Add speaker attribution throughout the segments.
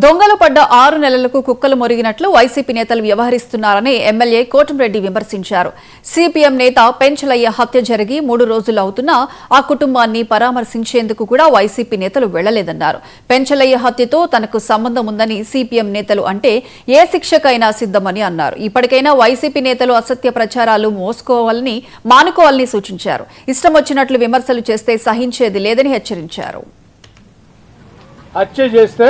Speaker 1: దొంగలు పడ్డ 6 నెలలకు కుక్కలు మొరిగినట్లు వైసీపీ నేతలు వ్యవహరిస్తున్నారని ఎమ్మెల్యే కోటంరెడ్డి విమర్శించారు. సిపిఎం నేత పెంచలయ్య హత్య జరిగి 3 రోజులు అవుతున్నా ఆ కుటుంబాన్ని పరామర్శించేందుకు కూడా వైసీపీ నేతలు వెళ్లలేదన్నారు. పెంచలయ్య హత్యతో తనకు సంబంధం ఉందని సిపిఎం నేతలు అంటే ఏ శిక్షకైనా సిద్ధమని అన్నారు. ఇప్పటికైనా వైసీపీ నేతలు అసత్య ప్రచారాలు మానుకోవాలని సూచించారు. ఇష్టం వచ్చినట్లు విమర్శలు చేస్తే సహించేది లేదని హెచ్చరించారు.
Speaker 2: హత్య చేస్తే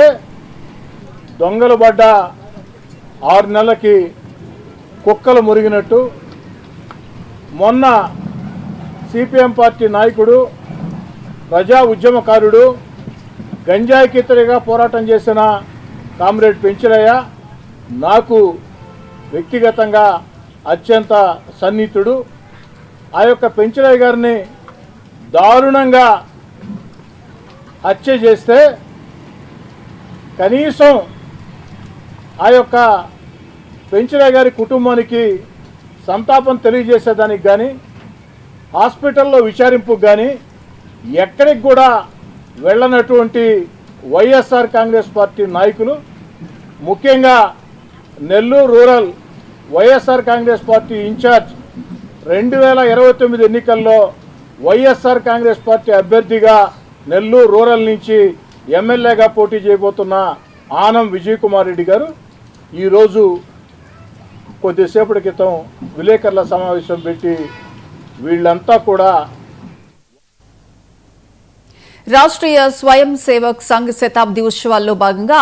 Speaker 2: దొంగలు పడ్డ 6 నెలలకి కుక్కలు మురిగినట్టు మొన్న సిపిఎం పార్టీ నాయకుడు ప్రజా ఉద్యమకారుడు గంజాయికి వ్యతిరేకంగా పోరాటం చేసిన కామ్రేడ్ పెంచలయ్య నాకు వ్యక్తిగతంగా అత్యంత సన్నిహితుడు. ఆ యొక్క పెంచలయ్య గారిని దారుణంగా హత్య చేస్తే కనీసం ఆ యొక్క పెంచలయ్య గారి కుటుంబానికి సంతాపం తెలియజేసేదానికి కానీ హాస్పిటల్లో విచారింపుకు కానీ ఎక్కడికి కూడా వెళ్ళనటువంటి వైఎస్ఆర్ కాంగ్రెస్ పార్టీ నాయకులు, ముఖ్యంగా Nellore rural YSR Congress party in-charge 2029 ఎన్నికల్లో వైఎస్ఆర్ కాంగ్రెస్ పార్టీ అభ్యర్థిగా నెల్లూరు రూరల్ నుంచి ఎమ్మెల్యేగా పోటీ చేయబోతున్న ఆనం విజయ్ కుమార్ రెడ్డి గారు ఈరోజు కొద్దిసేపటి క్రితం విలేకరుల సమావేశం పెట్టి వీళ్ళంతా కూడా
Speaker 1: రాష్ట్రీయ స్వయం సేవక్ సంఘ్ శతాబ్ది ఉత్సవాల్లో భాగంగా